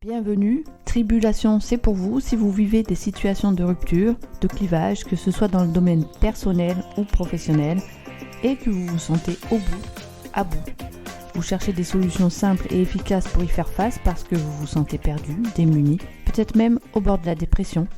Bienvenue, Tribulation c'est pour vous si vous vivez des situations de rupture, de clivage, que ce soit dans le domaine personnel ou professionnel, et que vous vous sentez au bout, à bout. Vous cherchez des solutions simples et efficaces pour y faire face parce que vous vous sentez perdu, démuni, peut-être même au bord de la dépression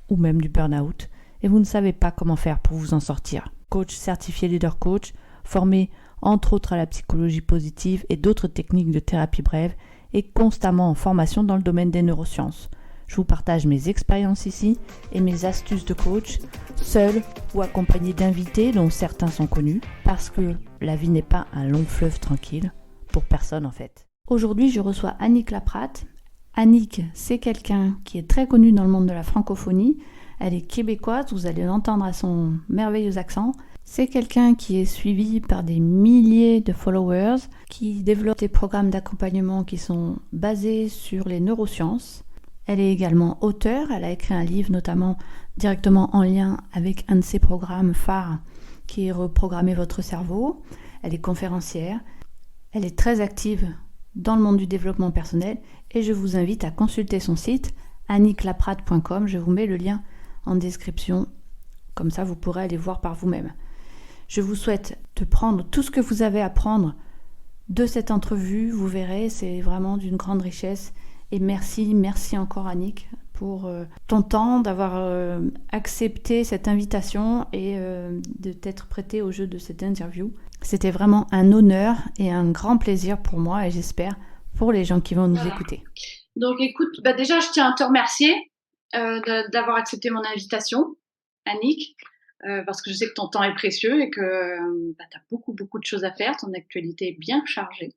ou même du burn-out, et vous ne savez pas comment faire pour vous en sortir. Coach certifié leader coach, formé entre autres à la psychologie positive et d'autres techniques de thérapie brève, et constamment en formation dans le domaine des neurosciences. Je vous partage mes expériences ici et mes astuces de coach, seul ou accompagné d'invités dont certains sont connus, parce que la vie n'est pas un long fleuve tranquille, pour personne en fait. Aujourd'hui, je reçois Annick Laprate. Annick, c'est quelqu'un qui est très connu dans le monde de la francophonie. Elle est québécoise, vous allez l'entendre à son merveilleux accent. C'est quelqu'un qui est suivi par des milliers de followers, qui développe des programmes d'accompagnement qui sont basés sur les neurosciences. Elle est également auteure, elle a écrit un livre notamment directement en lien avec un de ses programmes phares qui est Reprogrammer votre cerveau. Elle est conférencière, elle est très active dans le monde du développement personnel et je vous invite à consulter son site annicklaprate.com. Je vous mets le lien en description, comme ça vous pourrez aller voir par vous-même. Je vous souhaite de prendre tout ce que vous avez à prendre de cette entrevue. Vous verrez, c'est vraiment d'une grande richesse. Et merci encore Annick pour ton temps, d'avoir accepté cette invitation et de t'être prêtée au jeu de cette interview. C'était vraiment un honneur et un grand plaisir pour moi et j'espère pour les gens qui vont nous écouter. Donc écoute, déjà je tiens à te remercier d'avoir accepté mon invitation, Annick. Parce que je sais que ton temps est précieux et que tu as beaucoup de choses à faire, ton actualité est bien chargée.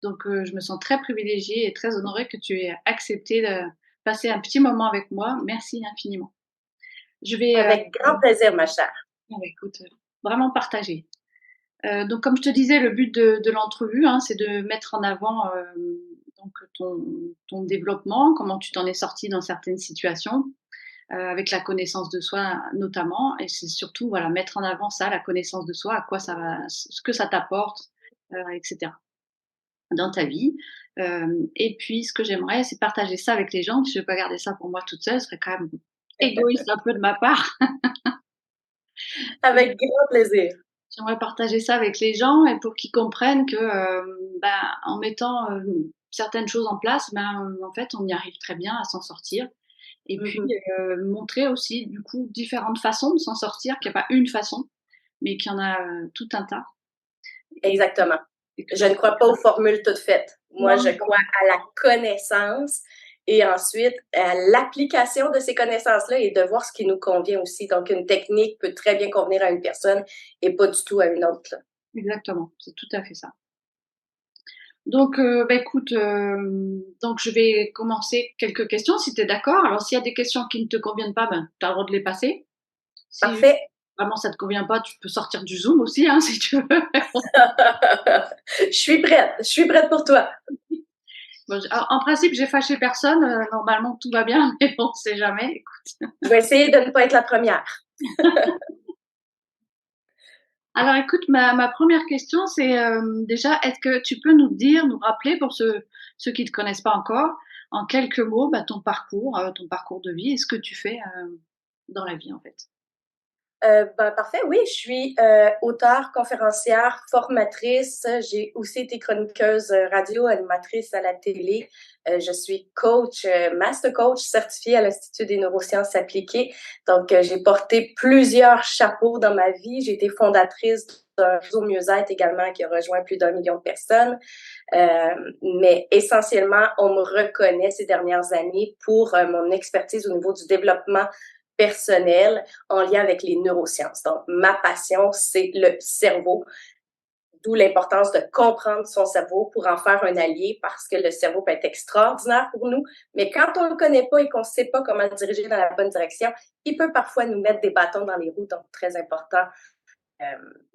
Donc je me sens très privilégiée et très honorée que tu aies accepté de passer un petit moment avec moi. Merci infiniment. Avec grand plaisir, ma chère. Écoute, vraiment partager. Donc comme je te disais, le but de l'entrevue, c'est de mettre en avant donc ton développement, comment tu t'en es sortie dans certaines situations. Avec la connaissance de soi notamment, et c'est surtout mettre en avant ça, la connaissance de soi, à quoi ça va, ce que ça t'apporte, etc. dans ta vie. Et puis ce que j'aimerais, c'est partager ça avec les gens. Je ne vais pas garder ça pour moi toute seule, ce serait quand même égoïste un peu de ma part. Avec grand plaisir. J'aimerais partager ça avec les gens et pour qu'ils comprennent que en mettant certaines choses en place, en fait, on y arrive très bien à s'en sortir. Et puis montrer aussi du coup différentes façons de s'en sortir, qu'il n'y a pas une façon, mais qu'il y en a tout un tas. Exactement. Je ne crois pas aux formules toutes faites. Moi, je crois à la connaissance et ensuite à l'application de ces connaissances-là et de voir ce qui nous convient aussi. Donc, une technique peut très bien convenir à une personne et pas du tout à une autre. Là. Exactement, c'est tout à fait ça. Donc, écoute, donc je vais commencer quelques questions si tu es d'accord. Alors, s'il y a des questions qui ne te conviennent pas, tu as le droit de les passer. Si Parfait. Vraiment, ça ne te convient pas, tu peux sortir du Zoom aussi, si tu veux. Je suis prête pour toi. Bon, en principe, j'ai fâché personne. Normalement, tout va bien, mais bon, on ne sait jamais. Écoute. Je vais essayer de ne pas être la première. Alors, écoute, ma première question, c'est déjà, est-ce que tu peux nous rappeler, pour ceux qui ne te connaissent pas encore, en quelques mots, ton parcours de vie et ce que tu fais dans la vie, en fait. Parfait, oui, je suis auteure, conférencière, formatrice. J'ai aussi été chroniqueuse radio, animatrice à la télé. Je suis coach, master coach certifiée à l'Institut des neurosciences appliquées. Donc, j'ai porté plusieurs chapeaux dans ma vie. J'ai été fondatrice d'un réseau mieux-être également qui a rejoint plus d'1 million de personnes. Mais essentiellement, on me reconnaît ces dernières années pour mon expertise au niveau du développement personnel en lien avec les neurosciences. Donc, ma passion, c'est le cerveau, d'où l'importance de comprendre son cerveau pour en faire un allié parce que le cerveau peut être extraordinaire pour nous, mais quand on ne le connaît pas et qu'on ne sait pas comment le diriger dans la bonne direction, il peut parfois nous mettre des bâtons dans les roues, donc très important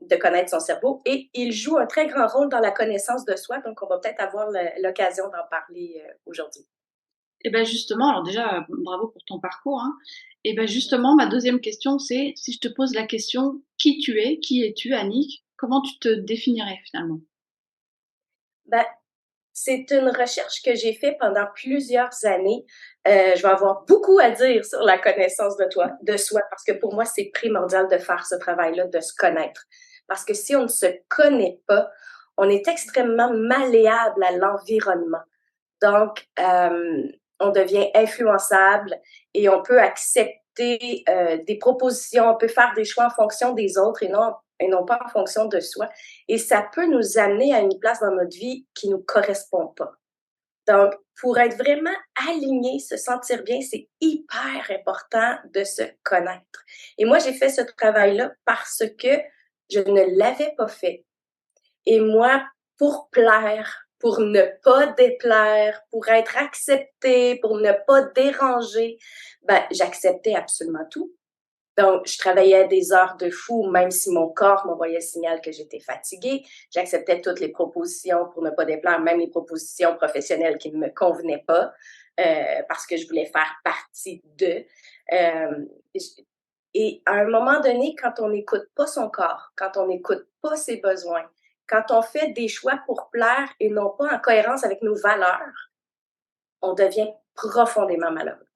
de connaître son cerveau et il joue un très grand rôle dans la connaissance de soi, donc on va peut-être avoir l'occasion d'en parler aujourd'hui. Et bien justement, alors déjà, bravo pour ton parcours. Et bien justement, ma deuxième question, c'est si je te pose la question, qui es-tu, Annick? Comment tu te définirais finalement? c'est une recherche que j'ai faite pendant plusieurs années. Je vais avoir beaucoup à dire sur la connaissance de soi, parce que pour moi, c'est primordial de faire ce travail-là, de se connaître. Parce que si on ne se connaît pas, on est extrêmement malléable à l'environnement. Donc, on devient influençable et on peut accepter des propositions, on peut faire des choix en fonction des autres et non pas en fonction de soi. Et ça peut nous amener à une place dans notre vie qui ne nous correspond pas. Donc, pour être vraiment aligné, se sentir bien, c'est hyper important de se connaître. Et moi, j'ai fait ce travail-là parce que je ne l'avais pas fait. Et moi, pour plaire, pour ne pas déplaire, pour être acceptée, pour ne pas déranger, ben, j'acceptais absolument tout. Donc, je travaillais des heures de fou, même si mon corps m'envoyait le signal que j'étais fatiguée. J'acceptais toutes les propositions pour ne pas déplaire, même les propositions professionnelles qui ne me convenaient pas, parce que je voulais faire partie d'eux. Et à un moment donné, quand on n'écoute pas son corps, quand on n'écoute pas ses besoins, quand on fait des choix pour plaire et non pas en cohérence avec nos valeurs, on devient profondément malheureux.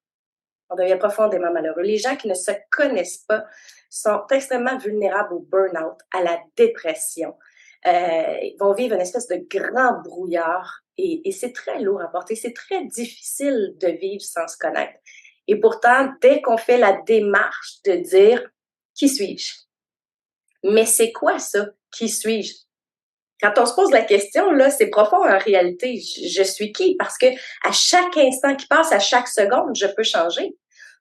On devient profondément malheureux. Les gens qui ne se connaissent pas sont extrêmement vulnérables au burn-out, à la dépression. Ils vont vivre une espèce de grand brouillard et c'est très lourd à porter. C'est très difficile de vivre sans se connaître. Et pourtant, dès qu'on fait la démarche de dire « Qui suis-je? » Mais c'est quoi ça? Qui suis-je? Quand on se pose la question, là, c'est profond en réalité. Je suis qui? Parce que à chaque instant qui passe, à chaque seconde, je peux changer.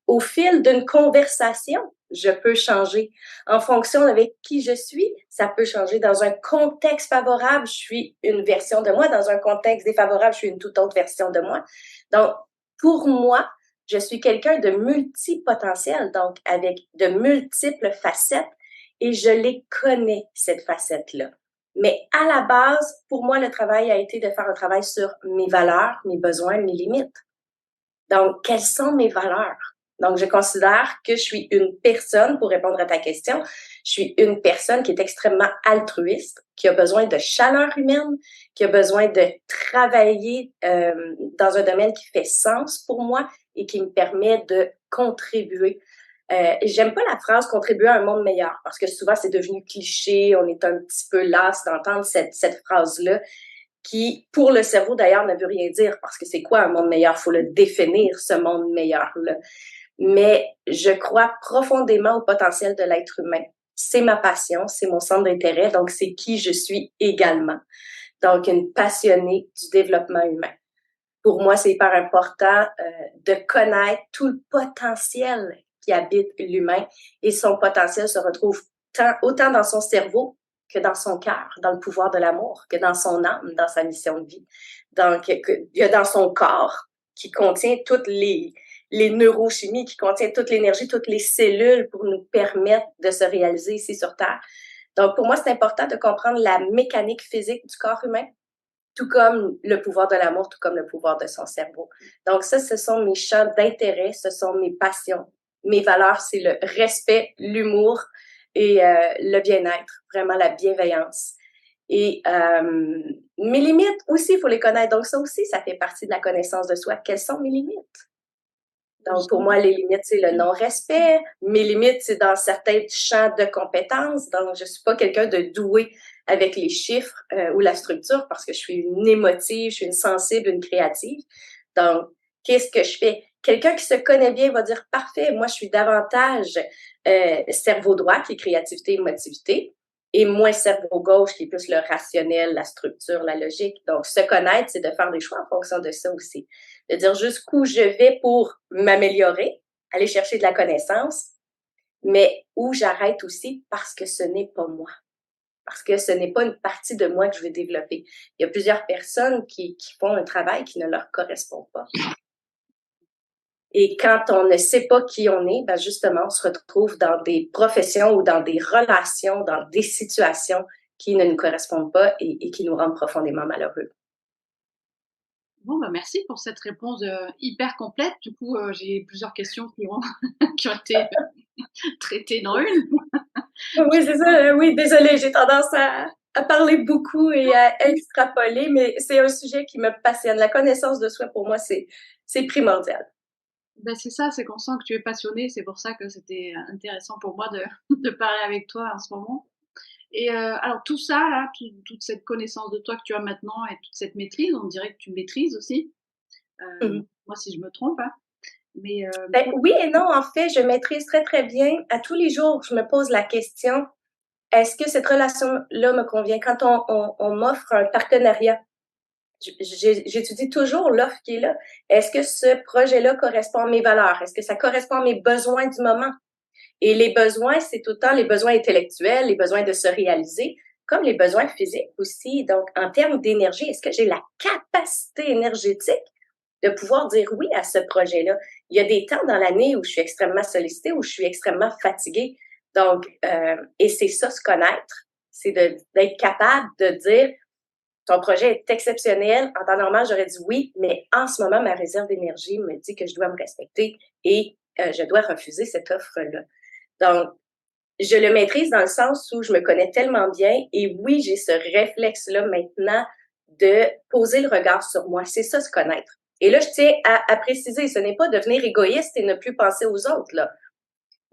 Au fil d'une conversation, je peux changer. En fonction avec qui je suis, ça peut changer. Dans un contexte favorable, je suis une version de moi. Dans un contexte défavorable, je suis une toute autre version de moi. Donc, pour moi, je suis quelqu'un de multipotentiel, donc avec de multiples facettes, et je les connais, cette facette-là. Mais à la base, pour moi, le travail a été de faire un travail sur mes valeurs, mes besoins, mes limites. Donc, quelles sont mes valeurs? Donc, je considère que je suis une personne, pour répondre à ta question, je suis une personne qui est extrêmement altruiste, qui a besoin de chaleur humaine, qui a besoin de travailler dans un domaine qui fait sens pour moi et qui me permet de contribuer. J'aime pas la phrase « contribuer à un monde meilleur » parce que souvent, c'est devenu cliché, on est un petit peu las d'entendre cette phrase-là qui, pour le cerveau d'ailleurs, ne veut rien dire parce que c'est quoi un monde meilleur? Il faut le définir, ce monde meilleur-là. Mais je crois profondément au potentiel de l'être humain. C'est ma passion, c'est mon centre d'intérêt, donc c'est qui je suis également. Donc, une passionnée du développement humain. Pour moi, c'est hyper important de connaître tout le potentiel qui habite l'humain et son potentiel se retrouve autant dans son cerveau que dans son cœur, dans le pouvoir de l'amour, que dans son âme, dans sa mission de vie. Donc, il y a dans son corps qui contient toutes les neurochimies, qui contient toute l'énergie, toutes les cellules pour nous permettre de se réaliser ici sur Terre. Donc, pour moi, c'est important de comprendre la mécanique physique du corps humain, tout comme le pouvoir de l'amour, tout comme le pouvoir de son cerveau. Donc ça, ce sont mes champs d'intérêt, ce sont mes passions. Mes valeurs, c'est le respect, l'humour et le bien-être, vraiment la bienveillance. Et mes limites aussi, il faut les connaître. Donc ça aussi, ça fait partie de la connaissance de soi. Quelles sont mes limites? Donc, pour moi, les limites, c'est le non-respect. Mes limites, c'est dans certains champs de compétences. Donc, je suis pas quelqu'un de doué avec les chiffres ou la structure parce que je suis une émotive, je suis une sensible, une créative. Donc, qu'est-ce que je fais? Quelqu'un qui se connaît bien va dire, parfait, moi, je suis davantage cerveau droit, qui est créativité, émotivité, et moins cerveau gauche, qui est plus le rationnel, la structure, la logique. Donc, se connaître, c'est de faire des choix en fonction de ça aussi. De dire jusqu'où je vais pour m'améliorer, aller chercher de la connaissance, mais où j'arrête aussi parce que ce n'est pas moi. Parce que ce n'est pas une partie de moi que je veux développer. Il y a plusieurs personnes qui font un travail qui ne leur correspond pas. Et quand on ne sait pas qui on est, ben justement, on se retrouve dans des professions ou dans des relations, dans des situations qui ne nous correspondent pas et qui nous rendent profondément malheureux. Bon, bah merci pour cette réponse hyper complète. Du coup, j'ai plusieurs questions qui ont été traitées dans une. Oui, c'est ça. Oui, désolée, j'ai tendance à à parler beaucoup et à extrapoler, mais c'est un sujet qui me passionne. La connaissance de soi, pour moi, c'est primordial. Ben c'est ça, c'est qu'on sent que tu es passionné. C'est pour ça que c'était intéressant pour moi de, de parler avec toi en ce moment. Et alors tout ça, là, toute cette connaissance de toi que tu as maintenant et toute cette maîtrise, on dirait que tu maîtrises aussi. Mhm. Moi, si je me trompe, hein. Mais Ben, oui et non, en fait, je maîtrise très, très bien. À tous les jours, je me pose la question, est-ce que cette relation-là me convient? Quand on m'offre un partenariat, j'étudie toujours l'offre qui est là. Est-ce que ce projet-là correspond à mes valeurs? Est-ce que ça correspond à mes besoins du moment? Et les besoins, c'est autant les besoins intellectuels, les besoins de se réaliser, comme les besoins physiques aussi. Donc, en termes d'énergie, est-ce que j'ai la capacité énergétique de pouvoir dire oui à ce projet-là? Il y a des temps dans l'année où je suis extrêmement sollicitée, où je suis extrêmement fatiguée. Donc, et c'est ça, se connaître, c'est d'être capable de dire, ton projet est exceptionnel. En temps normal, j'aurais dit oui, mais en ce moment, ma réserve d'énergie me dit que je dois me respecter et je dois refuser cette offre-là. Donc, je le maîtrise dans le sens où je me connais tellement bien et oui, j'ai ce réflexe-là maintenant de poser le regard sur moi. C'est ça, se connaître. Et là, je tiens à préciser, ce n'est pas devenir égoïste et ne plus penser aux autres, là.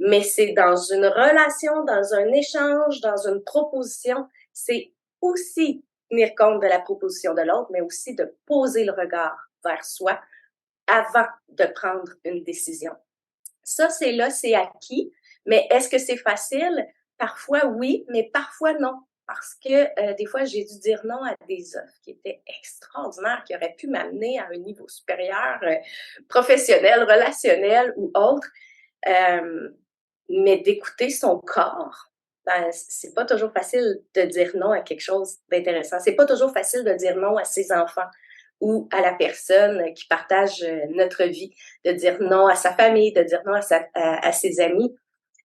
Mais c'est dans une relation, dans un échange, dans une proposition, c'est aussi tenir compte de la proposition de l'autre, mais aussi de poser le regard vers soi avant de prendre une décision. Ça, c'est là, c'est acquis. Mais est-ce que c'est facile? Parfois, oui, mais parfois, non. Parce que des fois, j'ai dû dire non à des offres qui étaient extraordinaires, qui auraient pu m'amener à un niveau supérieur, professionnel, relationnel ou autre. Mais d'écouter son corps, ben, c'est pas toujours facile de dire non à quelque chose d'intéressant. C'est pas toujours facile de dire non à ses enfants ou à la personne qui partage notre vie, de dire non à sa famille, de dire non à ses amis.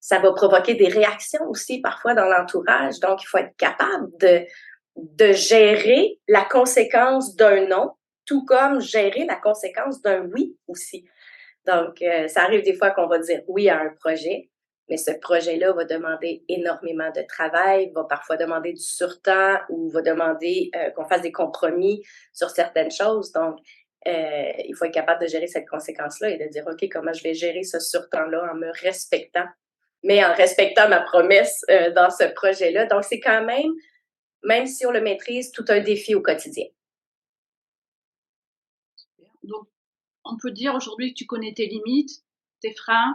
Ça va provoquer des réactions aussi parfois dans l'entourage. Donc, il faut être capable de gérer la conséquence d'un non, tout comme gérer la conséquence d'un oui aussi. Donc, ça arrive des fois qu'on va dire oui à un projet, mais ce projet-là va demander énormément de travail, va parfois demander du surtemps ou va demander qu'on fasse des compromis sur certaines choses. Donc, il faut être capable de gérer cette conséquence-là et de dire, OK, comment je vais gérer ce surtemps-là en me respectant, mais en respectant ma promesse dans ce projet-là. Donc, c'est quand même si on le maîtrise, tout un défi au quotidien. donc, on peut dire aujourd'hui que tu connais tes limites, tes freins,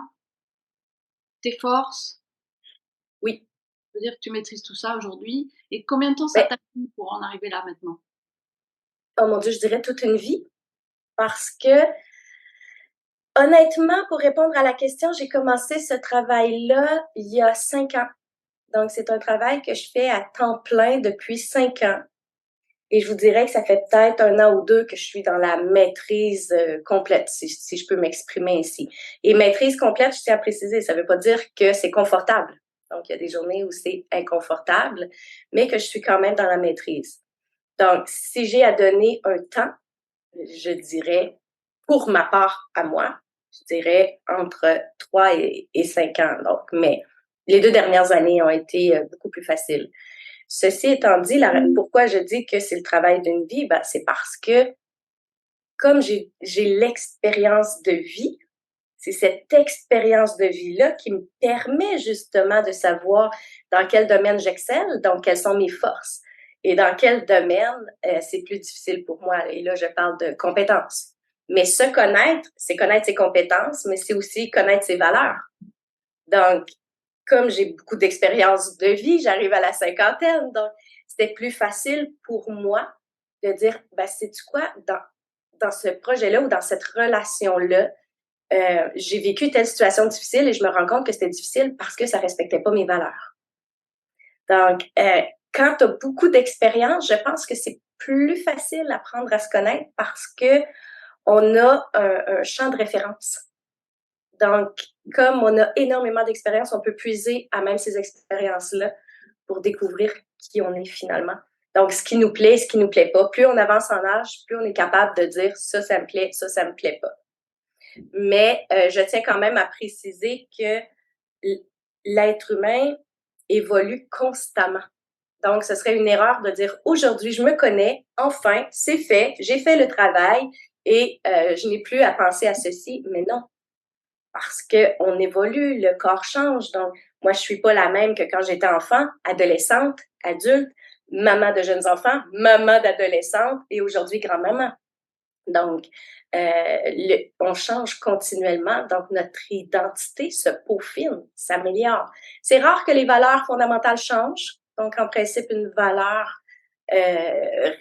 tes forces. Oui. On peut dire que tu maîtrises tout ça aujourd'hui. Et combien de temps ça Ben, t'a pris pour en arriver là maintenant? oh mon Dieu, je dirais toute une vie parce que honnêtement, pour répondre à la question, j'ai commencé ce travail-là il y a 5 ans. Donc, c'est un travail que je fais à temps plein depuis 5 ans. Et je vous dirais que ça fait peut-être 1 an ou 2 que je suis dans la maîtrise complète, si je peux m'exprimer ainsi. Et maîtrise complète, je tiens à préciser, ça ne veut pas dire que c'est confortable. Donc, il y a des journées où c'est inconfortable, mais que je suis quand même dans la maîtrise. Donc, si j'ai à donner un temps, je dirais, pour ma part à moi, je dirais entre 3 et 5 ans. Donc, mais les 2 dernières années ont été beaucoup plus faciles. Ceci étant dit, pourquoi je dis que c'est le travail d'une vie, ben, c'est parce que comme j'ai l'expérience de vie, c'est cette expérience de vie-là qui me permet justement de savoir dans quel domaine j'excelle, donc quelles sont mes forces et dans quel domaine c'est plus difficile pour moi. Et là, je parle de compétences. Mais se connaître, c'est connaître ses compétences, mais c'est aussi connaître ses valeurs. Donc, comme j'ai beaucoup d'expérience de vie, j'arrive à la cinquantaine, donc c'était plus facile pour moi de dire, ben, sais-tu quoi, dans ce projet-là ou dans cette relation-là, j'ai vécu telle situation difficile et je me rends compte que c'était difficile parce que ça respectait pas mes valeurs. Donc, quand tu as beaucoup d'expérience, je pense que c'est plus facile d'apprendre à se connaître parce que on a un champ de référence. Donc, comme on a énormément d'expérience, on peut puiser à même ces expériences-là pour découvrir qui on est finalement. Donc, ce qui nous plaît, ce qui nous plaît pas. Plus on avance en âge, plus on est capable de dire ça me plaît, ça me plaît pas. Mais je tiens quand même à préciser que l'être humain évolue constamment. Donc, ce serait une erreur de dire aujourd'hui, je me connais, enfin, c'est fait, j'ai fait le travail et je n'ai plus à penser à ceci. Mais non, parce qu'on évolue, le corps change. Donc, moi, je suis pas la même que quand j'étais enfant, adolescente, adulte, maman de jeunes enfants, maman d'adolescente et aujourd'hui grand-maman. Donc, on change continuellement, donc notre identité se peaufine, s'améliore. C'est rare que les valeurs fondamentales changent, donc en principe, une valeur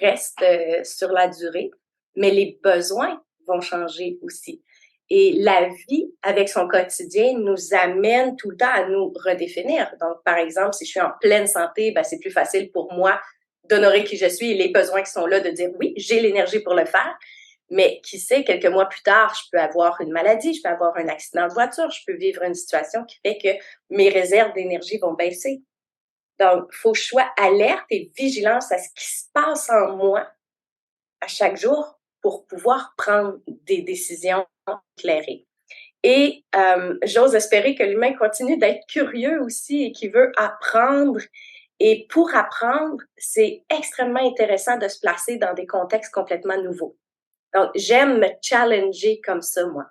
reste sur la durée, mais les besoins vont changer aussi. Et la vie, avec son quotidien, nous amène tout le temps à nous redéfinir. Donc, par exemple, si je suis en pleine santé, ben, c'est plus facile pour moi d'honorer qui je suis et les besoins qui sont là, de dire oui, j'ai l'énergie pour le faire. Mais qui sait, quelques mois plus tard, je peux avoir une maladie, je peux avoir un accident de voiture, je peux vivre une situation qui fait que mes réserves d'énergie vont baisser. Donc, il faut que je sois alerte et vigilance à ce qui se passe en moi à chaque jour pour pouvoir prendre des décisions éclairées. Et j'ose espérer que l'humain continue d'être curieux aussi et qui veut apprendre. Et pour apprendre, c'est extrêmement intéressant de se placer dans des contextes complètement nouveaux. Donc, j'aime me challenger comme ça, moi.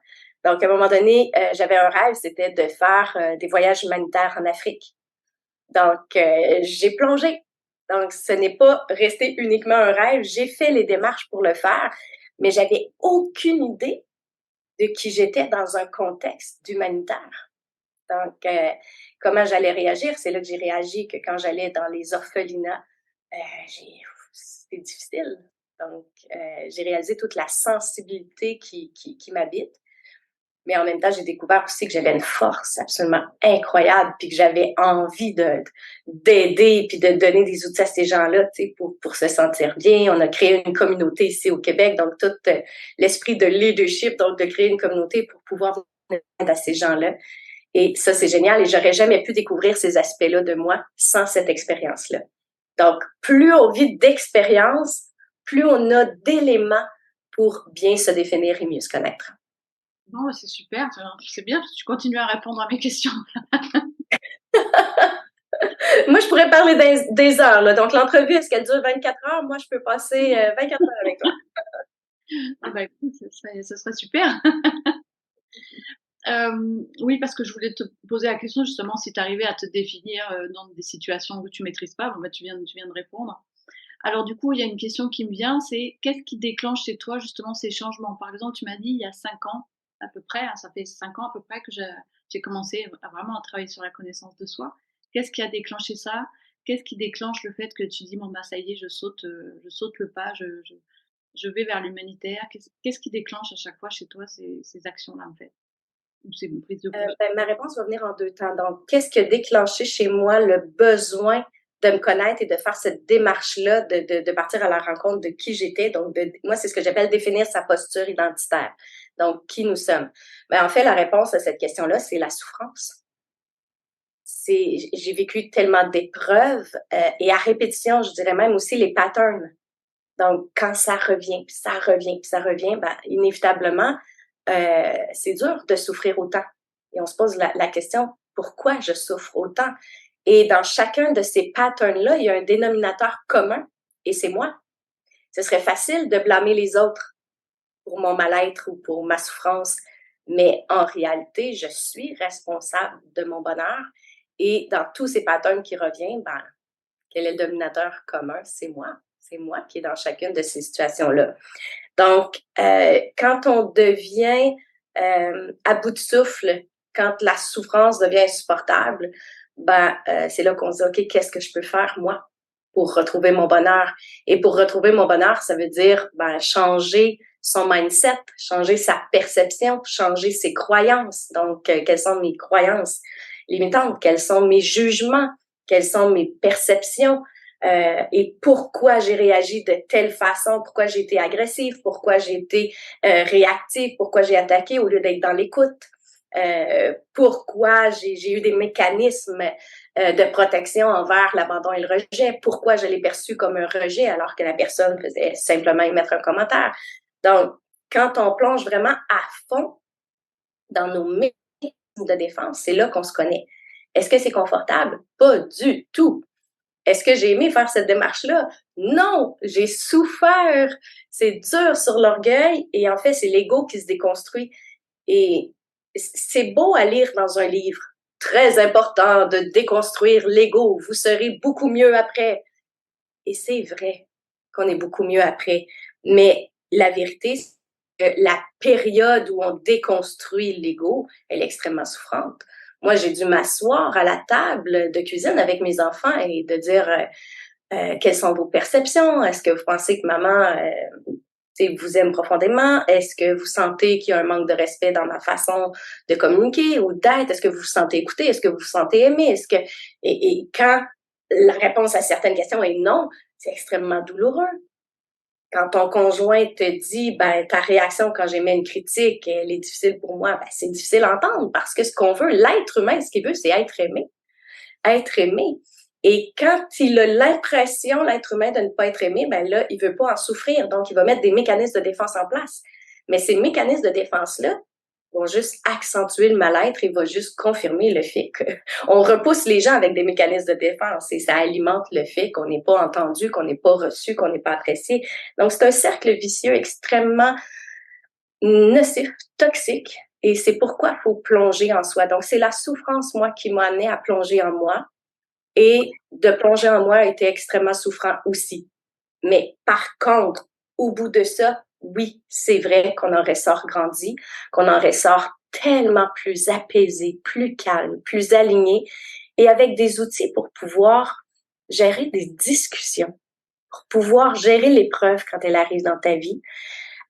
Donc, à un moment donné, j'avais un rêve, c'était de faire des voyages humanitaires en Afrique. Donc, j'ai plongé. Donc, ce n'est pas resté uniquement un rêve. J'ai fait les démarches pour le faire, mais j'avais aucune idée de qui j'étais dans un contexte d'humanitaire. Donc, comment j'allais réagir? C'est là que j'ai réagi que quand j'allais dans les orphelinats, c'était difficile. Donc, j'ai réalisé toute la sensibilité qui m'habite. Mais en même temps, j'ai découvert aussi que j'avais une force absolument incroyable, puis que j'avais envie d'aider, puis de donner des outils à ces gens-là, tu sais, pour se sentir bien. On a créé une communauté ici au Québec, donc tout l'esprit de leadership, donc de créer une communauté pour pouvoir aider à ces gens-là. Et ça, c'est génial. Et j'aurais jamais pu découvrir ces aspects-là de moi sans cette expérience-là. Donc, plus on vit d'expérience, plus on a d'éléments pour bien se définir et mieux se connaître. Non, c'est super, c'est bien parce que tu continues à répondre à mes questions. Moi, je pourrais parler des heures. Là. Donc, l'entrevue, est-ce qu'elle dure 24 heures? Moi, je peux passer 24 heures avec toi. Ah bah écoute, ce serait super. Oui, parce que je voulais te poser la question justement si tu arrivais à te définir dans des situations que tu maîtrises pas. Bon, bah, tu viens de répondre. Alors du coup, il y a une question qui me vient, c'est qu'est-ce qui déclenche chez toi justement ces changements? Par exemple, tu m'as dit il y a 5 ans à peu près, hein, ça fait 5 ans à peu près que j'ai commencé vraiment à travailler sur la connaissance de soi. Qu'est-ce qui a déclenché ça? Qu'est-ce qui déclenche le fait que tu dis bon bah ça y est, je saute le pas, je vais vers l'humanitaire. Qu'est-ce qui déclenche à chaque fois chez toi ces actions-là en fait? Ou ces prises de conscience? Ma réponse va venir en deux temps. Donc, qu'est-ce qui a déclenché chez moi le besoin de me connaître et de faire cette démarche-là, de partir à la rencontre de qui j'étais. Donc, moi, c'est ce que j'appelle définir sa posture identitaire. Donc, qui nous sommes. Ben, en fait, la réponse à cette question-là, c'est la souffrance. J'ai vécu tellement d'épreuves et à répétition, je dirais même aussi les patterns. Donc, quand ça revient, puis ça revient, puis ça revient, ben, inévitablement, c'est dur de souffrir autant. Et on se pose la question, pourquoi je souffre autant? Et dans chacun de ces patterns-là, il y a un dénominateur commun, et c'est moi. Ce serait facile de blâmer les autres pour mon mal-être ou pour ma souffrance, mais en réalité, je suis responsable de mon bonheur. Et dans tous ces patterns qui reviennent, ben, quel est le dominateur commun? C'est moi. C'est moi qui est dans chacune de ces situations-là. Donc, quand on devient à bout de souffle, quand la souffrance devient insupportable, ben, c'est là qu'on se dit, OK, qu'est-ce que je peux faire, moi, pour retrouver mon bonheur? Et pour retrouver mon bonheur, ça veut dire ben, changer son mindset, changer sa perception, changer ses croyances. Donc, quelles sont mes croyances limitantes? Quels sont mes jugements? Quelles sont mes perceptions? Et pourquoi j'ai réagi de telle façon, pourquoi j'ai été agressive, pourquoi j'ai été réactive, pourquoi j'ai attaqué au lieu d'être dans l'écoute, pourquoi j'ai eu des mécanismes de protection envers l'abandon et le rejet, pourquoi je l'ai perçu comme un rejet alors que la personne faisait simplement émettre un commentaire. Donc, quand on plonge vraiment à fond dans nos mécanismes de défense, c'est là qu'on se connaît. Est-ce que c'est confortable? Pas du tout. Est-ce que j'ai aimé faire cette démarche-là? Non, j'ai souffert. C'est dur sur l'orgueil et en fait, c'est l'ego qui se déconstruit. Et c'est beau à lire dans un livre. Très important de déconstruire l'ego. Vous serez beaucoup mieux après. Et c'est vrai qu'on est beaucoup mieux après. Mais la vérité, c'est que la période où on déconstruit l'ego, elle est extrêmement souffrante. Moi, j'ai dû m'asseoir à la table de cuisine avec mes enfants et de dire quelles sont vos perceptions? Est-ce que vous pensez que maman vous aime profondément? Est-ce que vous sentez qu'il y a un manque de respect dans ma façon de communiquer ou d'être? Est-ce que vous vous sentez écouté? Est-ce que vous vous sentez aimé? Et quand la réponse à certaines questions est non, c'est extrêmement douloureux. Quand ton conjoint te dit, ben, ta réaction quand j'émets une critique, elle est difficile pour moi, ben, c'est difficile à entendre parce que ce qu'on veut, l'être humain, ce qu'il veut, c'est être aimé. Être aimé. Et quand il a l'impression, l'être humain, de ne pas être aimé, ben là, il veut pas en souffrir. Donc, il va mettre des mécanismes de défense en place. Mais ces mécanismes de défense-là vont juste accentuer le mal-être et vont juste confirmer le fait qu'on repousse les gens avec des mécanismes de défense et ça alimente le fait qu'on n'est pas entendu, qu'on n'est pas reçu, qu'on n'est pas apprécié. Donc, c'est un cercle vicieux extrêmement nocif, toxique. Et c'est pourquoi il faut plonger en soi. Donc, c'est la souffrance, moi, qui m'a amené à plonger en moi. Et de plonger en moi a été extrêmement souffrant aussi. Mais par contre, au bout de ça, oui, c'est vrai qu'on en ressort grandi, qu'on en ressort tellement plus apaisé, plus calme, plus aligné et avec des outils pour pouvoir gérer des discussions, pour pouvoir gérer l'épreuve quand elle arrive dans ta vie,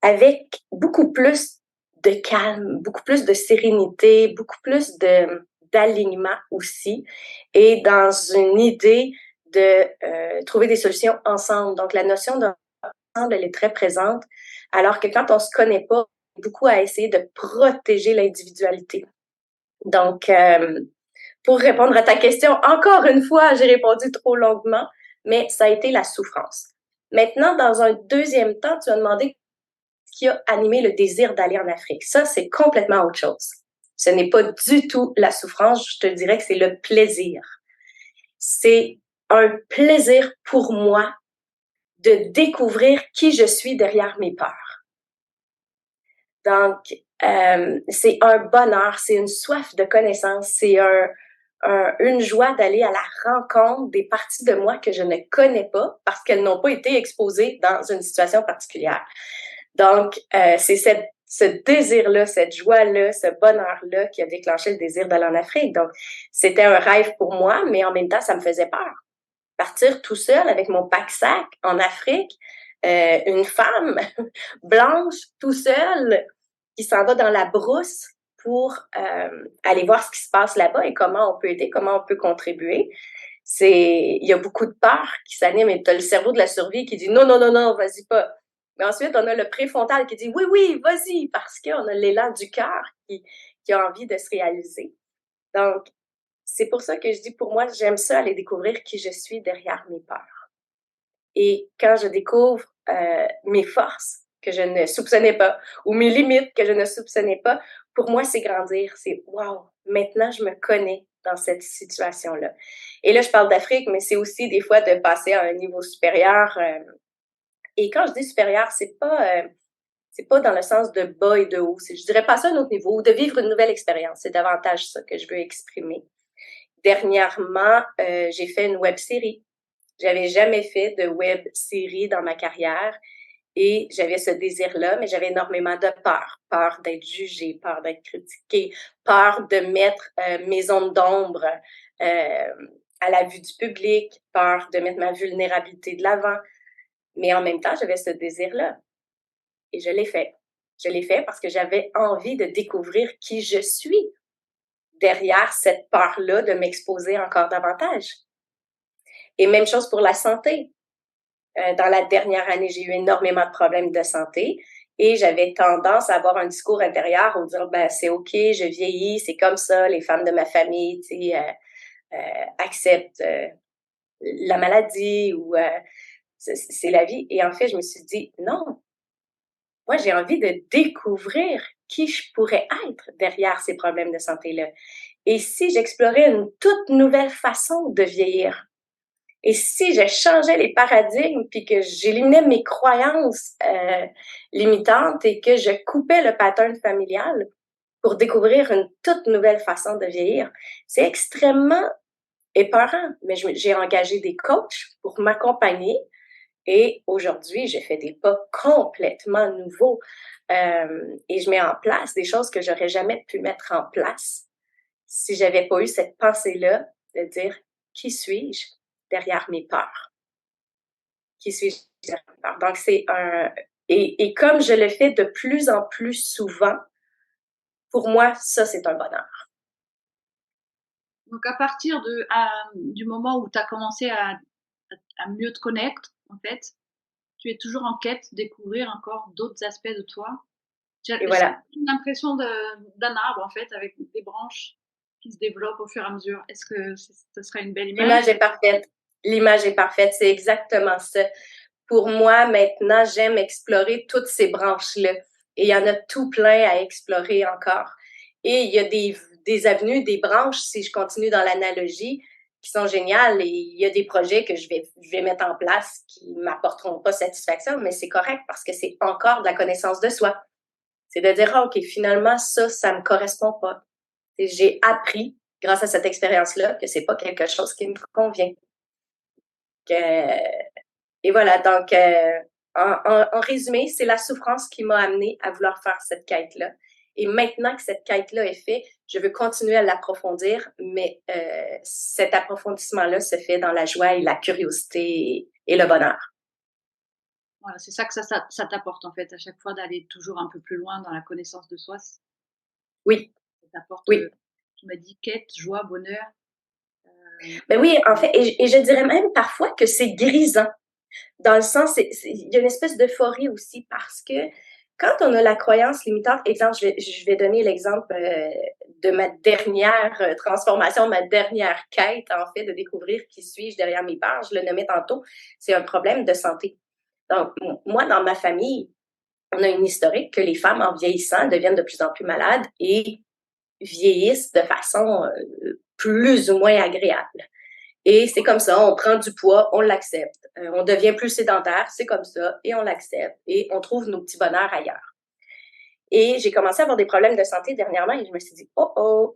avec beaucoup plus de calme, beaucoup plus de sérénité, beaucoup plus d'alignement aussi, et dans une idée de trouver des solutions ensemble. Donc, la notion d'ensemble, elle est très présente, alors que quand on se connaît pas, on est beaucoup à essayer de protéger l'individualité. Donc, pour répondre à ta question, encore une fois, j'ai répondu trop longuement, mais ça a été la souffrance. Maintenant, dans un deuxième temps, tu as demandé ce qui a animé le désir d'aller en Afrique. Ça, c'est complètement autre chose. Ce n'est pas du tout la souffrance, je te dirais que c'est le plaisir. C'est un plaisir pour moi de découvrir qui je suis derrière mes peurs. Donc, c'est un bonheur, c'est une soif de connaissance, c'est une joie d'aller à la rencontre des parties de moi que je ne connais pas parce qu'elles n'ont pas été exposées dans une situation particulière. Donc, c'est ce désir-là, cette joie-là, ce bonheur-là qui a déclenché le désir d'aller en Afrique. Donc, c'était un rêve pour moi, mais en même temps, ça me faisait peur. Partir tout seul avec mon pack-sac en Afrique, une femme blanche, tout seule, qui s'en va dans la brousse pour aller voir ce qui se passe là-bas et comment on peut aider, comment on peut contribuer. Il y a beaucoup de peur qui s'anime et tu as le cerveau de la survie qui dit non, non, non, non, vas-y pas. Mais ensuite, on a le préfrontal qui dit oui, oui, vas-y, parce qu'on a l'élan du cœur qui a envie de se réaliser. Donc, c'est pour ça que je dis, pour moi, j'aime ça, aller découvrir qui je suis derrière mes peurs. Et quand je découvre mes forces que je ne soupçonnais pas, ou mes limites que je ne soupçonnais pas, pour moi, c'est grandir. C'est « wow, maintenant, je me connais dans cette situation-là ». Et là, je parle d'Afrique, mais c'est aussi des fois de passer à un niveau supérieur. Et quand je dis supérieur, c'est pas dans le sens de bas et de haut. Je dirais passer à un autre niveau ou de vivre une nouvelle expérience. C'est davantage ça que je veux exprimer. Dernièrement, j'ai fait une web-série. J'avais jamais fait de web-série dans ma carrière et j'avais ce désir-là, mais j'avais énormément de peur. Peur d'être jugée, peur d'être critiquée, peur de mettre mes zones d'ombre à la vue du public, peur de mettre ma vulnérabilité de l'avant. Mais en même temps, j'avais ce désir-là. Et je l'ai fait. Je l'ai fait parce que j'avais envie de découvrir qui je suis derrière cette peur-là de m'exposer encore davantage. Et même chose pour la santé. Dans la dernière année, j'ai eu énormément de problèmes de santé et j'avais tendance à avoir un discours intérieur où dire ben c'est ok, je vieillis, c'est comme ça, les femmes de ma famille, tu sais, acceptent la maladie ou c'est la vie. Et en fait, je me suis dit non, moi j'ai envie de découvrir qui je pourrais être derrière ces problèmes de santé-là. Et si j'explorais une toute nouvelle façon de vieillir? Et si je changeais les paradigmes puis que j'éliminais mes croyances limitantes et que je coupais le pattern familial pour découvrir une toute nouvelle façon de vieillir, c'est extrêmement épeurant. Mais j'ai engagé des coachs pour m'accompagner et aujourd'hui, je fais des pas complètement nouveaux et je mets en place des choses que j'aurais jamais pu mettre en place si j'avais pas eu cette pensée-là de dire qui suis-je derrière mes peurs? Qui suis-je derrière mes peurs? Donc, c'est un. Et comme je le fais de plus en plus souvent, pour moi, ça, c'est un bonheur. Donc, à partir du moment où tu as commencé à mieux te connaître, en fait, tu es toujours en quête de découvrir encore d'autres aspects de toi. Et voilà. J'ai l'impression d'un arbre, en fait, avec des branches qui se développent au fur et à mesure. Est-ce que ce serait une belle image? L'image est parfaite. L'image est parfaite. C'est exactement ça. Pour moi, maintenant, j'aime explorer toutes ces branches-là. Et il y en a tout plein à explorer encore. Et il y a des avenues, des branches, si je continue dans l'analogie, qui sont géniales. Et il y a des projets que je vais mettre en place qui ne m'apporteront pas satisfaction, mais c'est correct parce que c'est encore de la connaissance de soi. C'est de dire, OK, finalement, ça me correspond pas. Et j'ai appris, grâce à cette expérience-là, que c'est pas quelque chose qui me convient. Et voilà, donc, en résumé, c'est la souffrance qui m'a amenée à vouloir faire cette quête-là. Et maintenant que cette quête-là est faite, je veux continuer à l'approfondir, mais cet approfondissement-là se fait dans la joie et la curiosité et le bonheur. Voilà, c'est ça que ça t'apporte, en fait, à chaque fois d'aller toujours un peu plus loin dans la connaissance de soi. Oui. Ça t'apporte, oui. Tu m'as dit quête, joie, bonheur. Ben oui, en fait, et je dirais même parfois que c'est grisant. Dans le sens, il y a une espèce d'euphorie aussi parce que quand on a la croyance limitante, exemple, je vais donner l'exemple de ma dernière transformation, ma dernière quête, en fait, de découvrir qui suis-je derrière mes peurs. Je le nommais tantôt, c'est un problème de santé. Donc, moi, dans ma famille, on a une historique que les femmes, en vieillissant, deviennent de plus en plus malades et vieillissent de façon plus ou moins agréable. Et c'est comme ça, on prend du poids, on l'accepte. On devient plus sédentaire, c'est comme ça, et on l'accepte. Et on trouve nos petits bonheurs ailleurs. Et j'ai commencé à avoir des problèmes de santé dernièrement et je me suis dit, oh,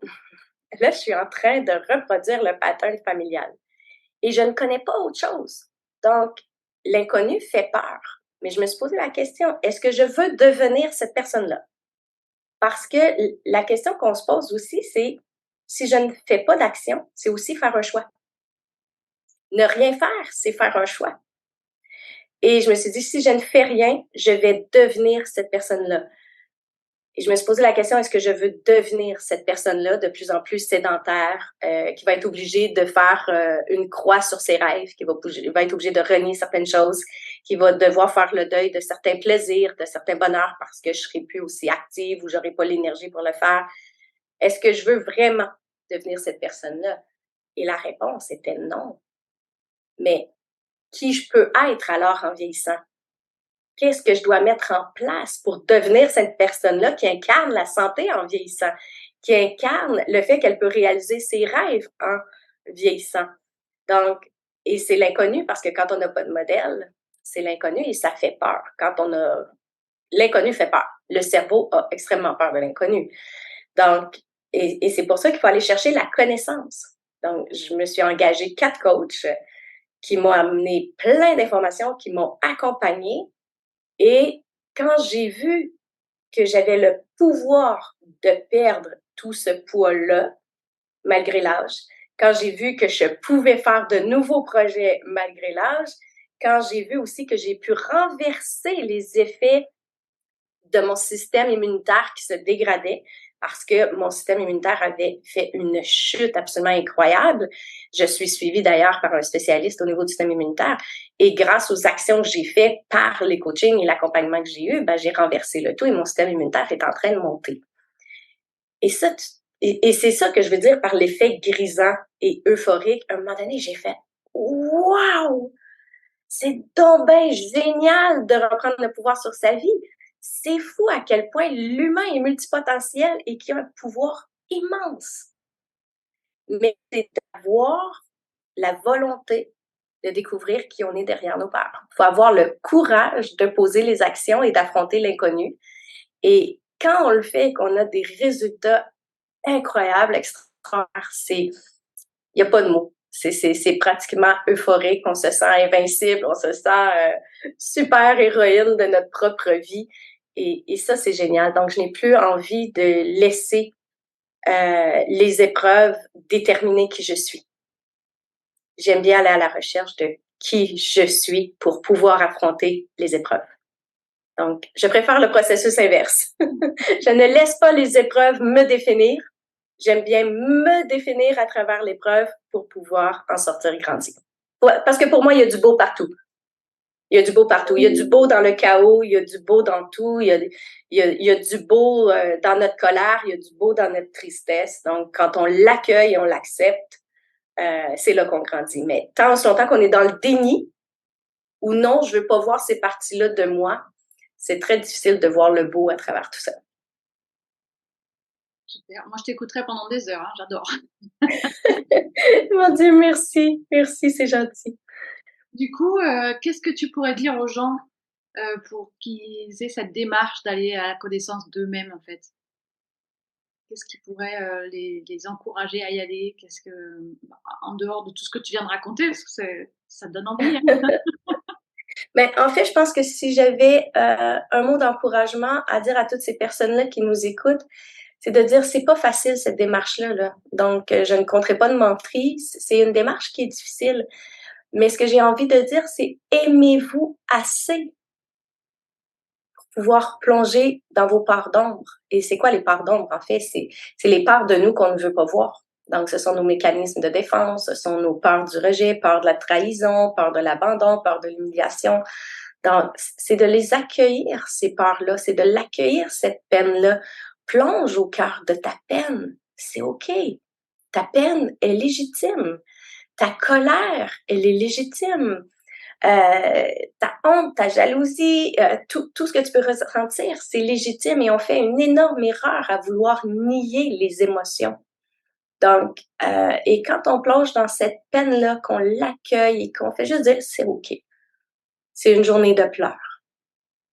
là, je suis en train de reproduire le pattern familial. Et je ne connais pas autre chose. Donc, l'inconnu fait peur. Mais je me suis posé la question, est-ce que je veux devenir cette personne-là? Parce que la question qu'on se pose aussi, c'est, si je ne fais pas d'action, c'est aussi faire un choix. Ne rien faire, c'est faire un choix. Et je me suis dit, si je ne fais rien, je vais devenir cette personne-là. Et je me suis posé la question, est-ce que je veux devenir cette personne-là de plus en plus sédentaire, qui va être obligée de faire une croix sur ses rêves, qui va être obligée de renier certaines choses, qui va devoir faire le deuil de certains plaisirs, de certains bonheurs parce que je serai plus aussi active ou j'aurai pas l'énergie pour le faire. Est-ce que je veux vraiment devenir cette personne-là? Et la réponse était non. Mais qui je peux être alors en vieillissant? Qu'est-ce que je dois mettre en place pour devenir cette personne-là qui incarne la santé en vieillissant, qui incarne le fait qu'elle peut réaliser ses rêves en vieillissant? Donc, et c'est l'inconnu parce que quand on n'a pas de modèle, c'est l'inconnu et ça fait peur. L'inconnu fait peur. Le cerveau a extrêmement peur de l'inconnu. Donc, et c'est pour ça qu'il faut aller chercher la connaissance. Donc, je me suis engagée 4 coachs qui m'ont amené plein d'informations, qui m'ont accompagnée. Et quand j'ai vu que j'avais le pouvoir de perdre tout ce poids-là, malgré l'âge, quand j'ai vu que je pouvais faire de nouveaux projets malgré l'âge, quand j'ai vu aussi que j'ai pu renverser les effets de mon système immunitaire qui se dégradait parce que mon système immunitaire avait fait une chute absolument incroyable. Je suis suivie d'ailleurs par un spécialiste au niveau du système immunitaire et grâce aux actions que j'ai faites par les coachings et l'accompagnement que j'ai eu, ben, j'ai renversé le tout et mon système immunitaire est en train de monter. Et ça, et c'est ça que je veux dire par l'effet grisant et euphorique. À un moment donné, j'ai fait « Wow! C'est donc bien génial de reprendre le pouvoir sur sa vie! » C'est fou à quel point l'humain est multipotentiel et qu'il a un pouvoir immense. Mais c'est d'avoir la volonté de découvrir qui on est derrière nos peurs. Il faut avoir le courage de poser les actions et d'affronter l'inconnu. Et quand on le fait, qu'on a des résultats incroyables, extraordinaires, il n'y a pas de mots. C'est pratiquement euphorique, on se sent invincible, on se sent super héroïne de notre propre vie. Et ça, c'est génial. Donc, je n'ai plus envie de laisser les épreuves déterminer qui je suis. J'aime bien aller à la recherche de qui je suis pour pouvoir affronter les épreuves. Donc, je préfère le processus inverse. Je ne laisse pas les épreuves me définir. J'aime bien me définir à travers l'épreuve pour pouvoir en sortir grandi. Parce que pour moi, il y a du beau partout. Il y a du beau partout. Il y a du beau dans le chaos, il y a du beau dans tout, il y a du beau dans notre colère, il y a du beau dans notre tristesse. Donc, quand on l'accueille et on l'accepte, c'est là qu'on grandit. Mais tant aussi longtemps qu'on est dans le déni, ou non, je veux pas voir ces parties-là de moi, c'est très difficile de voir le beau à travers tout ça. Super. Moi, je t'écouterai pendant des heures, hein, j'adore. Mon Dieu, merci. Merci, c'est gentil. Du coup, qu'est-ce que tu pourrais dire aux gens pour qu'ils aient cette démarche d'aller à la connaissance d'eux-mêmes, en fait? Qu'est-ce qui pourrait les encourager à y aller? Qu'est-ce que, en dehors de tout ce que tu viens de raconter, parce que ça te donne envie, hein? Mais en fait, je pense que si j'avais un mot d'encouragement à dire à toutes ces personnes-là qui nous écoutent, c'est de dire c'est pas facile cette démarche-là. Là. Donc, je ne compterai pas de menterie. C'est une démarche qui est difficile. Mais ce que j'ai envie de dire, c'est aimez-vous assez pour pouvoir plonger dans vos parts d'ombre. Et c'est quoi les parts d'ombre? En fait, c'est les parts de nous qu'on ne veut pas voir. Donc, ce sont nos mécanismes de défense, ce sont nos peurs du rejet, peur de la trahison, peur de l'abandon, peur de l'humiliation. Donc, c'est de les accueillir, ces peurs-là, c'est de l'accueillir, cette peine-là. Plonge au cœur de ta peine, c'est OK. Ta peine est légitime. Ta colère, elle est légitime. Ta honte, ta jalousie, tout ce que tu peux ressentir, c'est légitime et on fait une énorme erreur à vouloir nier les émotions. Donc, et quand on plonge dans cette peine-là, qu'on l'accueille et qu'on fait juste dire, c'est OK. C'est une journée de pleurs.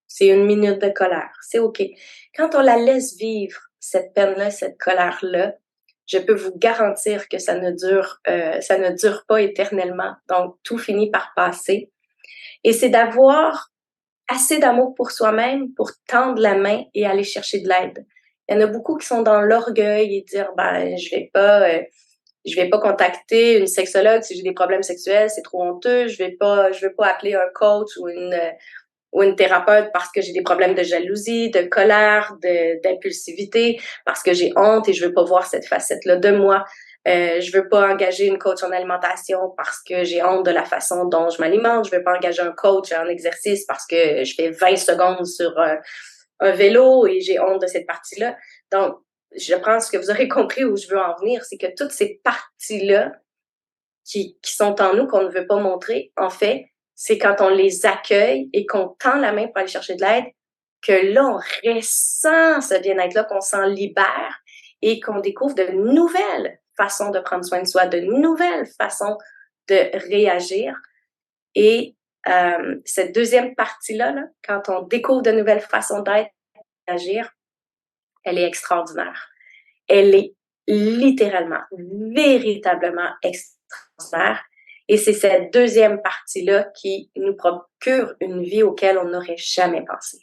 C'est une minute de colère. C'est OK. Quand on la laisse vivre, cette peine-là, cette colère-là, je peux vous garantir que ça ne dure pas éternellement. Donc, tout finit par passer. Et c'est d'avoir assez d'amour pour soi-même pour tendre la main et aller chercher de l'aide. Il y en a beaucoup qui sont dans l'orgueil et dire, je vais pas contacter une sexologue si j'ai des problèmes sexuels, c'est trop honteux. Je vais pas appeler un coach ou une thérapeute parce que j'ai des problèmes de jalousie, de colère, d'impulsivité, parce que j'ai honte et je veux pas voir cette facette-là de moi. Je veux pas engager une coach en alimentation parce que j'ai honte de la façon dont je m'alimente. Je veux pas engager un coach en exercice parce que je fais 20 secondes sur un vélo et j'ai honte de cette partie-là. Donc, je pense que vous aurez compris où je veux en venir, c'est que toutes ces parties-là qui sont en nous, qu'on ne veut pas montrer, en fait, c'est quand on les accueille et qu'on tend la main pour aller chercher de l'aide, que là, on ressent ce bien-être-là, qu'on s'en libère et qu'on découvre de nouvelles façons de prendre soin de soi, de nouvelles façons de réagir. Et cette deuxième partie-là, là, quand on découvre de nouvelles façons d'être, d'agir, elle est extraordinaire. Elle est littéralement, véritablement extraordinaire. Et c'est cette deuxième partie-là qui nous procure une vie auquel on n'aurait jamais pensé.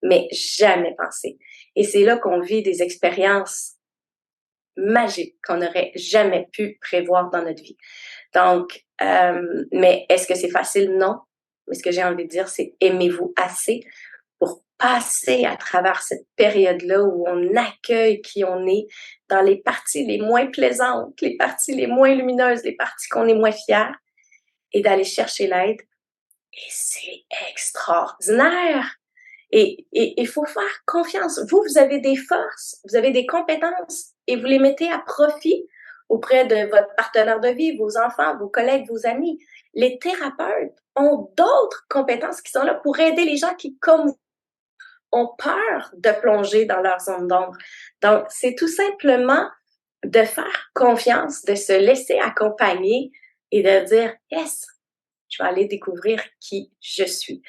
Mais jamais pensé. Et c'est là qu'on vit des expériences magiques qu'on n'aurait jamais pu prévoir dans notre vie. Donc, mais est-ce que c'est facile? Non. Mais ce que j'ai envie de dire, c'est aimez-vous assez pour passer à travers cette période-là où on accueille qui on est dans les parties les moins plaisantes, les parties les moins lumineuses, les parties qu'on est moins fiers, et d'aller chercher l'aide. Et c'est extraordinaire! Et il faut faire confiance. Vous avez des forces, vous avez des compétences, et vous les mettez à profit auprès de votre partenaire de vie, vos enfants, vos collègues, vos amis. Les thérapeutes ont d'autres compétences qui sont là pour aider les gens qui, comme vous, ont peur de plonger dans leur zone d'ombre. Donc, c'est tout simplement de faire confiance, de se laisser accompagner et de dire « Yes, je vais aller découvrir qui je suis ».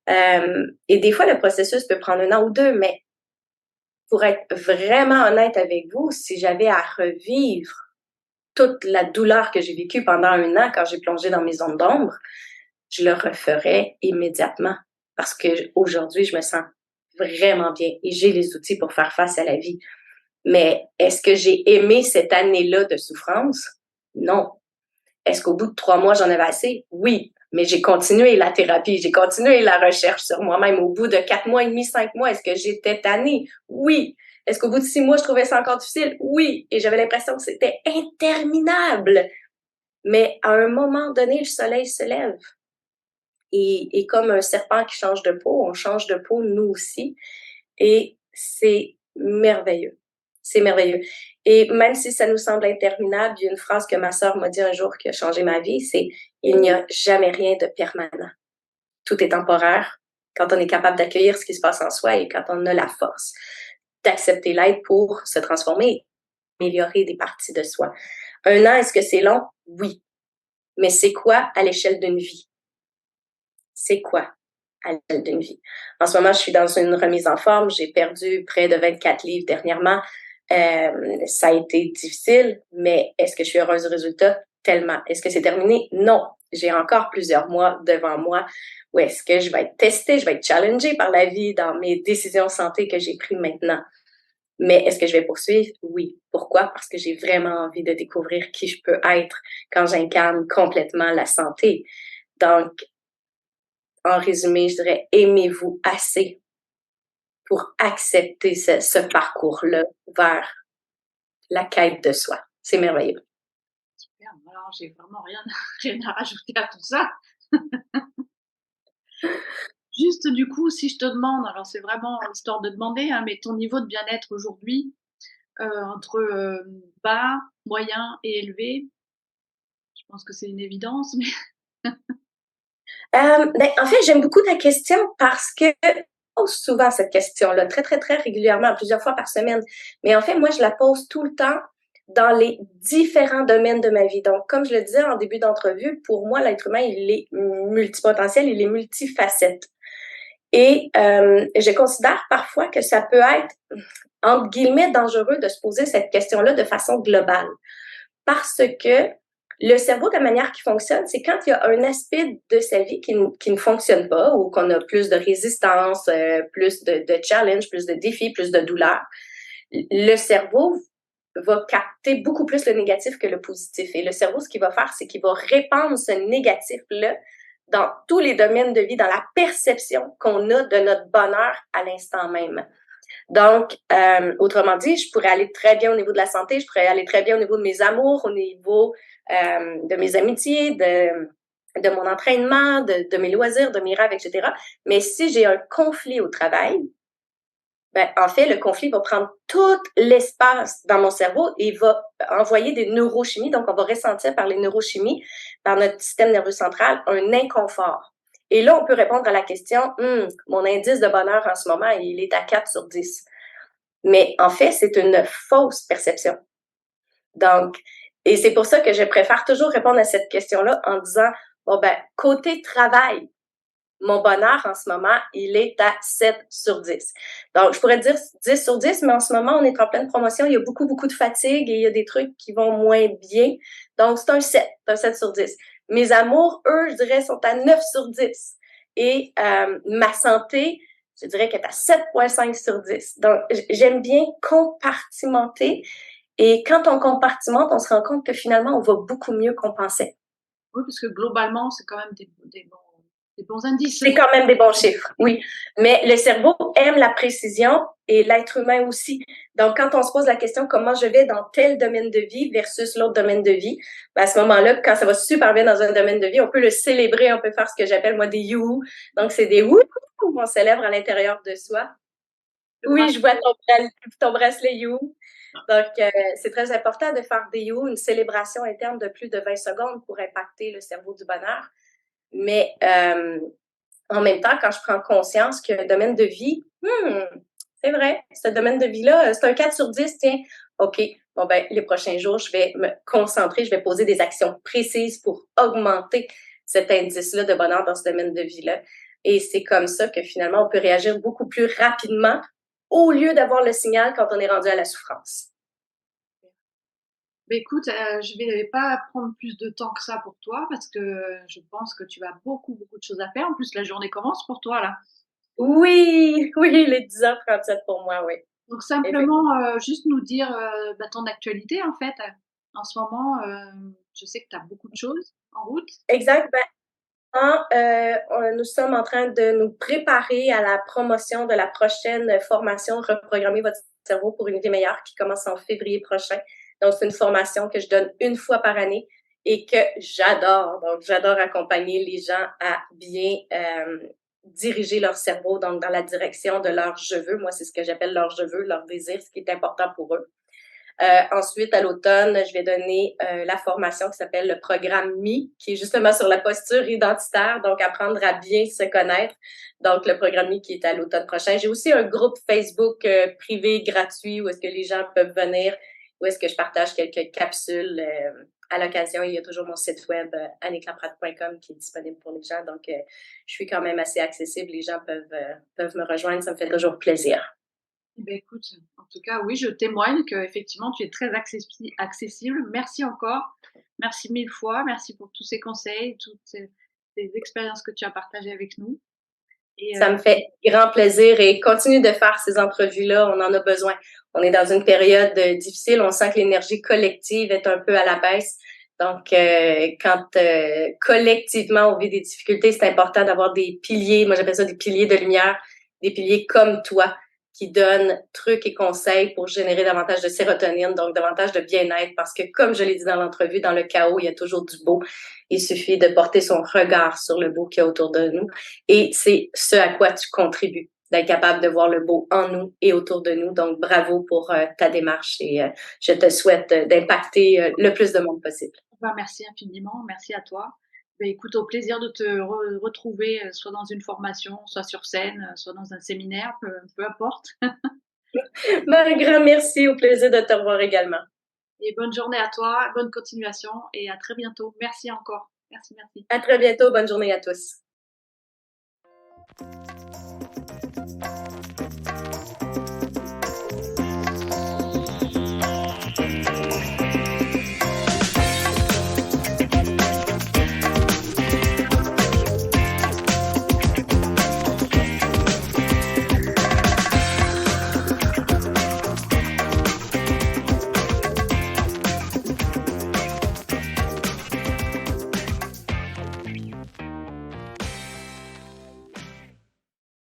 Et des fois, le processus peut prendre 1 an ou 2, mais pour être vraiment honnête avec vous, si j'avais à revivre toute la douleur que j'ai vécue pendant 1 an quand j'ai plongé dans mes zones d'ombre, je le referais immédiatement parce que aujourd'hui, je me sens vraiment bien et j'ai les outils pour faire face à la vie. Mais est-ce que j'ai aimé cette année-là de souffrance? Non. Est-ce qu'au bout de 3 mois, j'en avais assez? Oui. Mais j'ai continué la thérapie, j'ai continué la recherche sur moi-même. Au bout de 4 mois et demi, 5 mois, est-ce que j'étais tannée? Oui. Est-ce qu'au bout de 6 mois, je trouvais ça encore difficile? Oui. Et j'avais l'impression que c'était interminable. Mais à un moment donné, le soleil se lève. Et comme un serpent qui change de peau, on change de peau nous aussi. Et c'est merveilleux. C'est merveilleux. Et même si ça nous semble interminable, il y a une phrase que ma sœur m'a dit un jour qui a changé ma vie, c'est « Il n'y a jamais rien de permanent. Tout est temporaire quand on est capable d'accueillir ce qui se passe en soi et quand on a la force d'accepter l'aide pour se transformer, améliorer des parties de soi. 1 an, est-ce que c'est long? Oui. Mais c'est quoi à l'échelle d'une vie? C'est quoi à l'échelle d'une vie? En ce moment, je suis dans une remise en forme. J'ai perdu près de 24 livres dernièrement. Ça a été difficile, mais est-ce que je suis heureuse du résultat? Tellement. Est-ce que c'est terminé? Non. J'ai encore plusieurs mois devant moi où est-ce que je vais être testée, je vais être challengée par la vie dans mes décisions santé que j'ai prises maintenant. Mais est-ce que je vais poursuivre? Oui. Pourquoi? Parce que j'ai vraiment envie de découvrir qui je peux être quand j'incarne complètement la santé. Donc, en résumé, je dirais, aimez-vous assez pour accepter ce parcours-là vers la quête de soi. C'est merveilleux. Super, alors j'ai vraiment rien à rajouter à tout ça. Juste du coup, si je te demande, alors c'est vraiment histoire de demander, hein, mais ton niveau de bien-être aujourd'hui, entre bas, moyen et élevé, je pense que c'est une évidence, mais En fait, j'aime beaucoup ta question parce que je pose souvent cette question-là, très, très, très régulièrement, plusieurs fois par semaine. Mais en fait, moi, je la pose tout le temps dans les différents domaines de ma vie. Donc, comme je le disais en début d'entrevue, pour moi, l'être humain, il est multipotentiel, il est multifacette. Et je considère parfois que ça peut être, entre guillemets, dangereux de se poser cette question-là de façon globale. Parce que le cerveau, de la manière qu'il fonctionne, c'est quand il y a un aspect de sa vie qui ne fonctionne pas ou qu'on a plus de résistance, plus de challenge, plus de défis, plus de douleur, le cerveau va capter beaucoup plus le négatif que le positif. Et le cerveau, ce qu'il va faire, c'est qu'il va répandre ce négatif-là dans tous les domaines de vie, dans la perception qu'on a de notre bonheur à l'instant même. Donc, autrement dit, je pourrais aller très bien au niveau de la santé, je pourrais aller très bien au niveau de mes amours, au niveau de mes amitiés, de mon entraînement, de mes loisirs, de mes rêves, etc. Mais si j'ai un conflit au travail, ben, en fait, le conflit va prendre tout l'espace dans mon cerveau et va envoyer des neurochimies. Donc, on va ressentir par les neurochimies, par notre système nerveux central, un inconfort. Et là, on peut répondre à la question, mon indice de bonheur en ce moment, il est à 4 sur 10. Mais en fait, c'est une fausse perception. Donc, et c'est pour ça que je préfère toujours répondre à cette question-là en disant, bon ben, côté travail, mon bonheur en ce moment, il est à 7 sur 10. Donc, je pourrais dire 10 sur 10, mais en ce moment, on est en pleine promotion. Il y a beaucoup, beaucoup de fatigue et il y a des trucs qui vont moins bien. Donc, c'est un 7 sur 10. Mes amours, eux, je dirais, sont à 9 sur 10. Et ma santé, je dirais qu'elle est à 7,5 sur 10. Donc, j'aime bien compartimenter. Et quand on compartimente, on se rend compte que finalement, on va beaucoup mieux qu'on pensait. oui, parce que globalement, c'est quand même des bons indices. C'est quand même des bons chiffres, oui. Mais le cerveau aime la précision et l'être humain aussi. Donc, quand on se pose la question comment je vais dans tel domaine de vie versus l'autre domaine de vie, ben à ce moment-là, quand ça va super bien dans un domaine de vie, on peut le célébrer, on peut faire ce que j'appelle moi des youhou. Donc, c'est des wouhou, on célèbre à l'intérieur de soi. Oui, je vois ton bracelet youhou. Donc, c'est très important de faire des youhou, une célébration interne de plus de 20 secondes pour impacter le cerveau du bonheur. Mais en même temps, quand je prends conscience qu'il y a un domaine de vie, c'est vrai, ce domaine de vie-là, c'est un 4 sur 10, tiens, OK, bon, ben, les prochains jours, je vais me concentrer, je vais poser des actions précises pour augmenter cet indice-là de bonheur dans ce domaine de vie-là. Et c'est comme ça que finalement, on peut réagir beaucoup plus rapidement au lieu d'avoir le signal quand on est rendu à la souffrance. Ben écoute, je vais pas prendre plus de temps que ça pour toi parce que je pense que tu as beaucoup, beaucoup de choses à faire. En plus, la journée commence pour toi, là. Oui, oui, les 10h37 pour moi, oui. Donc simplement, juste nous dire, ton actualité, en fait. En ce moment, je sais que tu as beaucoup de choses en route. Exact. Nous sommes en train de nous préparer à la promotion de la prochaine formation Reprogrammer votre cerveau pour une vie meilleure qui commence en février prochain. Donc, c'est une formation que je donne une fois par année et que j'adore. Donc, j'adore accompagner les gens à bien diriger leur cerveau, donc dans la direction de leur je veux. Moi, c'est ce que j'appelle leur je veux, leur désir, ce qui est important pour eux. Ensuite, à l'automne, je vais donner la formation qui s'appelle le programme MI, qui est justement sur la posture identitaire, donc apprendre à bien se connaître. Donc, le programme MI qui est à l'automne prochain. J'ai aussi un groupe Facebook privé gratuit où est-ce que les gens peuvent venir, où est-ce que je partage quelques capsules à l'occasion. Il y a toujours mon site web anniklaprade.com qui est disponible pour les gens. Donc, je suis quand même assez accessible. Les gens peuvent me rejoindre. Ça me fait toujours plaisir. Eh ben, écoute, en tout cas, oui, je témoigne qu'effectivement, tu es très accessible. Merci encore. Merci 1000 fois. Merci pour tous ces conseils, toutes ces expériences que tu as partagées avec nous. Et Ça me fait grand plaisir et continue de faire ces entrevues-là. On en a besoin. On est dans une période difficile. On sent que l'énergie collective est un peu à la baisse. Donc, quand collectivement on vit des difficultés, c'est important d'avoir des piliers. Moi, j'appelle ça des piliers de lumière, des piliers comme toi qui donnent trucs et conseils pour générer davantage de sérotonine, donc davantage de bien-être. Parce que, comme je l'ai dit dans l'entrevue, dans le chaos, il y a toujours du beau. Il suffit de porter son regard sur le beau qu'il y a autour de nous. Et c'est ce à quoi tu contribues, d'être capable de voir le beau en nous et autour de nous. Donc, bravo pour ta démarche et je te souhaite d'impacter le plus de monde possible. merci infiniment. Merci à toi. Ben, écoute, au plaisir de te retrouver, soit dans une formation, soit sur scène, soit dans un séminaire, peu importe. Un grand merci, au plaisir de te revoir également. Et bonne journée à toi, bonne continuation et à très bientôt. Merci encore. Merci. À très bientôt. Bonne journée à tous.